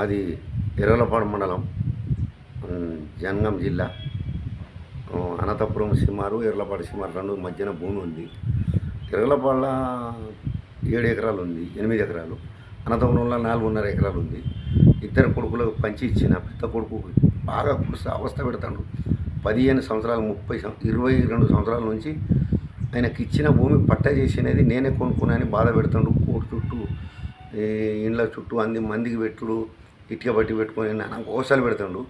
అది ఎర్రలపాడు మండలం, జనగాం జిల్లా. అనంతపురం శిమారు, ఎర్రలపాడు శిమారు రెండు మధ్యన భూమి ఉంది. ఎర్రలపాడుల 7 ఎకరాలు ఉంది, 8 ఎకరాలు. అనంతపురంలో 4.5 ఎకరాలు ఉంది. ఇద్దరు కొడుకులకు పంచి ఇచ్చిన. పెద్ద కొడుకు బాగా అవస్థ పెడతాడు. 15 సంవత్సరాలు, 22 సంవత్సరాల నుంచి ఆయనకి ఇచ్చిన భూమి పట్ట చేసినది నేనే కొనుక్కున్నాని బాధ పెడతాడు. కోర్టు చుట్టూ, ఇండ్ల చుట్టూ మందికి పెట్టుడు, ఇటుక బట్టి పెట్టుకొని నాకు గోసాలు పెడతాడు.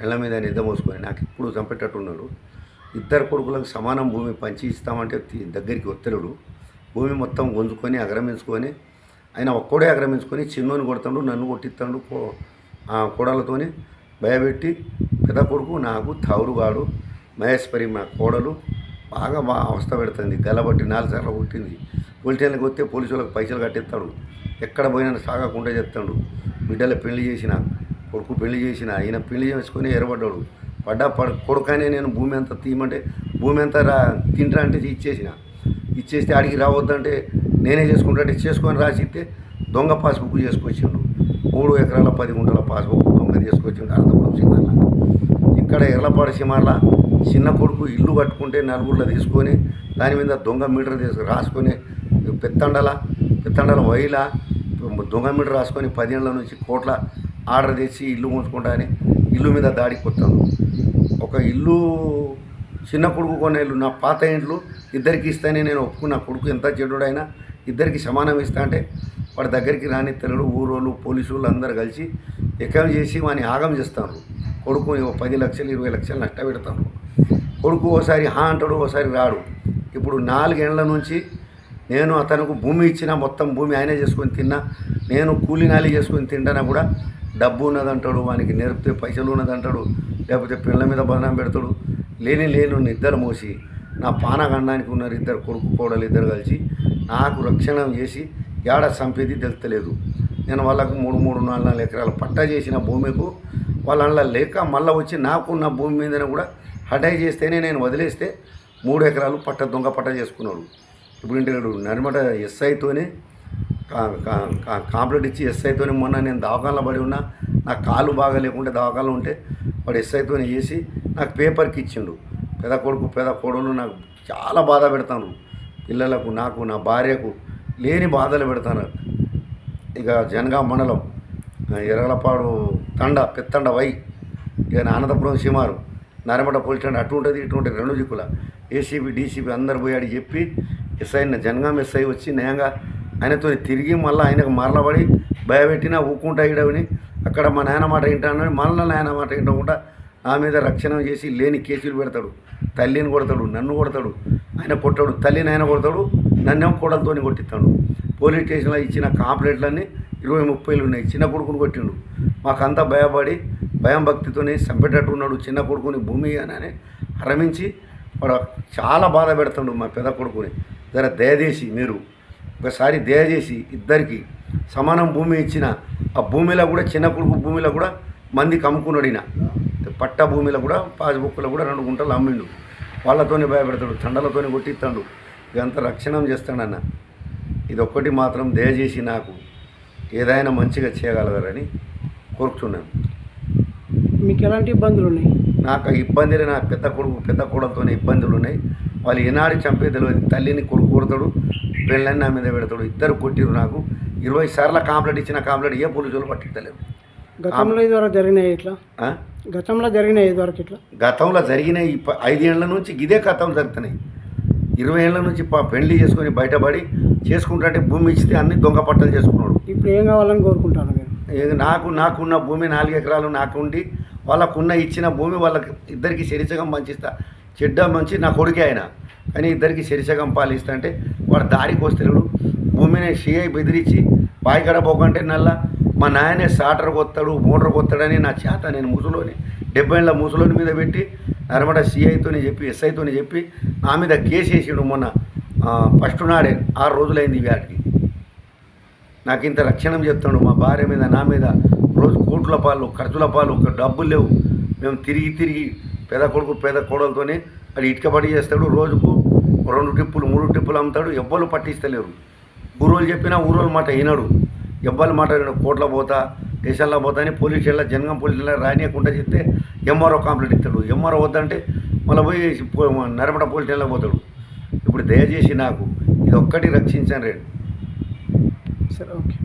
ఇళ్ళ మీద నిద్ర మోసుకొని నాకు ఇప్పుడు చంపేటట్టున్నాడు. ఇద్దరు కొడుకులకు సమానం భూమి పంచి ఇస్తామంటే దగ్గరికి ఒత్తలేడు. భూమి మొత్తం గుంజుకొని అగ్రమించుకొని ఆయన ఒక్కడే అగ్రమించుకొని చిన్నోని కొడతాడు, నన్ను కొట్టిస్తాడు. కోడలతోని భయపెట్టి పెద్ద కొడుకు నాకు తావురుగాడు మహేశ్వరి మా కోడలు బాగా అవస్థ పెడుతుంది. గలబట్టి 4 సార్లు కొట్టింది. పోలీసులకు వస్తే పోలీసు వాళ్ళకి పైసలు కట్టిస్తాడు. ఎక్కడ పోయినా సాగకుండా చెప్తాడు. బిడ్డల పెళ్లి చేసిన, కొడుకు పెళ్లి చేసిన, ఆయన పెళ్లి చేసుకొని ఎరబడ్డాడు. కొడుకనే నేను భూమి అంతా తీయమంటే భూమి అంతా తింటా అంటే ఇచ్చేస్తే అడిగి రావద్దంటే నేనే చేసుకుంటే చేసుకొని రాసిస్తే దొంగ పాస్బుక్ చేసుకొచ్చిండు. 3 ఎకరాల 10 గుంటల పాస్బుక్ దొంగ చేసుకొచ్చిండు అనంతపురం సిమార్ల. ఇక్కడ ఎర్రపాడు సిమార్ల చిన్న కొడుకు ఇల్లు కట్టుకుంటే నలుగురిలో తీసుకొని దాని మీద దొంగ మీటర్ రాసుకొని పెత్తండల వైలా దొంగ మీటర్ రాసుకొని 10 ఏళ్ళ నుంచి కోట్ల ఆర్డర్ తెచ్చి ఇల్లు ఉంచుకుంటా అని ఇల్లు మీద దాడికి వస్తాను. ఒక ఇల్లు చిన్న కొడుకు కొన్న ఇల్లు నా పాత ఇండ్లు ఇద్దరికి ఇస్తానే నేను ఒప్పుకున్న. కొడుకు ఎంత చెడుడైనా ఇద్దరికి సమానం ఇస్తా అంటే వాడి దగ్గరికి రాని తెలడు. ఊరోళ్ళు పోలీసు వాళ్ళు అందరు కలిసి ఎక్కం చేసి వాని ఆగం చేస్తాను. కొడుకు 10 లక్షలు 20 లక్షలు నష్టపెడతాను. కొడుకు ఓసారి అంటాడు, ఓసారి రాడు. ఇప్పుడు 4 ఏళ్ల నుంచి నేను అతనికి భూమి ఇచ్చిన, మొత్తం భూమి ఆయనే చేసుకొని తిన్నా. నేను కూలి నాలి చేసుకొని తింటానా కూడా డబ్బు ఉన్నదంటాడు, వానికి నేర్పితే పైసలు ఉన్నదంటాడు, లేకపోతే పిల్లల మీద బదనాం పెడతాడు. లేని నిద్ర మోసి నా పానగండానికి ఉన్నారు ఇద్దరు కొడుకు కోడలు ఇద్దరు కలిసి నాకు రక్షణ చేసి ఏడ చంపేది తెలుస్తలేదు. నేను వాళ్ళకు 3-4 ఎకరాల పట్టా చేసిన భూమికు వాళ్ళ లేక మళ్ళీ వచ్చి నాకున్న భూమి మీదనే కూడా హఠాయి చేస్తేనే నేను వదిలేస్తే 3 ఎకరాలు దొంగ పట్ట చేసుకున్నాడు. ఇప్పుడు ఇంటికాడు నర్మట ఎస్ఐతోనే కాంప్లైంట్ ఇచ్చి ఎస్ఐతోనే మొన్న నేను దవాఖానలో పడి ఉన్నా, నాకు కాలు బాగా లేకుంటే దవాఖానలో ఉంటే వాడు ఎస్ఐతోనే చేసి నాకు పేపర్కి ఇచ్చిండు. పెద్ద కొడుకు పెద్ద కోడలు నాకు చాలా బాధ పెడతాను. పిల్లలకు, నాకు, నా భార్యకు లేని బాధలు పెడతాను. ఇక జనగాం మండలం ఎర్రలపాడు పెత్తండ వై, ఇక అనంతపురం శిమారు, నరమట పోలీస్ స్టేషన్ అటు ఉంటుంది ఇటు ఉంటుంది, 2 దిక్కుల ఏసీబీ డీసీబీ అందరు పోయి అడిగి చెప్పి జనగాం ఎస్ఐ వచ్చి న్యాయంగా ఆయనతో తిరిగి మళ్ళీ ఆయనకు మరలబడి భయపెట్టినా ఊకుంటా ఇడవని అక్కడ మా నాయన మాట వింటానని మళ్ళీ నాయన మాట వింటకుండా నా మీద రక్షణ చేసి లేని కేసులు పెడతాడు. తల్లిని కొడతాడు, నన్ను కొడతాడు, ఆయన కొట్టాడు. తల్లిని ఆయన కొడతాడు, నన్నేమో కోడలతో కొట్టిస్తాడు. పోలీస్ స్టేషన్లో ఇచ్చిన కంప్లైంట్లన్నీ 20-30 ఉన్నాయి. చిన్న కొడుకుని కొట్టిండు. మాకంతా భయపడి భయం భక్తితోనే చంపేటట్టు ఉన్నాడు. చిన్న కొడుకుని భూమి అని హరమించి వాడు చాలా బాధ పెడతాడు మా పెద్ద కొడుకుని. జర దయచేసి మీరు ఒకసారి దయచేసి ఇద్దరికి సమానం భూమి ఇచ్చిన, ఆ భూమిలో కూడా చిన్న కొడుకు భూమిలో కూడా మందికి అమ్ముకున్నాడు. ఈయన పట్ట భూమిలో కూడా పాస్బుక్లో కూడా 2 గుంటలు అమ్మిండు. వాళ్ళతోనే భయపెడతాడు, తండలతోనే కొట్టిస్తాడు. ఇదంతా రక్షణ చేస్తాడన్న. ఇది ఒక్కటి మాత్రం దయచేసి నాకు ఏదైనా మంచిగా చేయగలగారని కోరుతున్నాను. మీకు ఎలాంటి ఇబ్బందులు ఉన్నాయి? నాకు ఇబ్బందులే, నా పెద్ద కొడుకు పెద్ద కోడలతోనే ఇబ్బందులు ఉన్నాయి. వాళ్ళు ఏనాడు చంపే తెలియదు. తల్లిని కొడుకు కొడతాడు, పెళ్ళని నా మీద పెడతాడు. ఇద్దరు కొట్టిరు. నాకు 20 సార్లు కంప్లైంట్ ఇచ్చిన కంప్లైంట్ ఏ పోలీసులు పట్టించలేరు. గతంలో ఇదివరకు జరిగినాయి ఇట్లా? గతంలో జరిగినాయి ఇదివరకు ఇట్లా? గతంలో జరిగినాయి. 5 ఏళ్ల నుంచి ఇదే కథలు జరుగుతున్నాయి. 20 ఏళ్ల నుంచి పెళ్లి చేసుకొని బయటపడి చేసుకుంటే భూమి ఇచ్చితే అన్ని దొంగ పట్టలు చేసుకున్నాడు. ఇప్పుడు ఏం కావాలని కోరుకుంటాను మీరు? నాకున్న భూమి 4 ఎకరాలు నాకుండి వాళ్ళకున్న ఇచ్చిన భూమి వాళ్ళకి ఇద్దరికి శరిసగం పంచిస్తా. చెడ్డ మంచి నా కొడుకే ఆయన, కానీ ఇద్దరికి శరిసగం పాలిస్తా అంటే వాడు దారికి వస్తున్నాడు. భూమిని సిఐ బెదిరించి బాయికడ పోకంటే నల్లా మా నాయనే సాటర్ కొత్తాడు, మోటార్ కొత్తాడని నా చేత నేను ముసలోని 70 ఏళ్ళ ముసలోని మీద పెట్టి నర్మట సిఐతోని చెప్పి ఎస్ఐతోని చెప్పి నా మీద కేసు వేసిండు. మొన్న ఫస్ట్ నాడే 6 రోజులైంది వాటికి. నాకు ఇంత రక్షణ చెప్తాడు. మా భార్య మీద, నా మీద రోజు కోట్ల పాలు, ఖర్చుల పాలు, డబ్బులు లేవు. మేము తిరిగి పెద్ద కొడుకు పెద్ద కోడలతోనే అది ఇటుకబడి చేస్తాడు. రోజుకు 2 ట్రిప్పులు 3 ట్రిప్పులు అమ్ముతాడు. ఎవ్వరు పట్టిస్తలేరు. ఊరోళ్ళు చెప్పినా ఊరోళ్ళ మాట వినడు. ఎవ్వరి మాట వినడు. కోట్ల పోతా స్టేషన్లో పోతాని పోలీస్ స్టేషన్లో జనగం పోలీస్ స్టేషన్లో రానియకుండా చెప్తే ఎంఆర్ఓ కంప్లైంట్ ఇస్తాడు. ఎంఆర్ఓ వద్దంటే మళ్ళీ పోయి నరమడ పోలీస్ స్టేషన్లో పోతాడు. ఇప్పుడు దయచేసి నాకు ఇది ఒక్కటి రక్షించండి రేడు. సరే, ఓకే.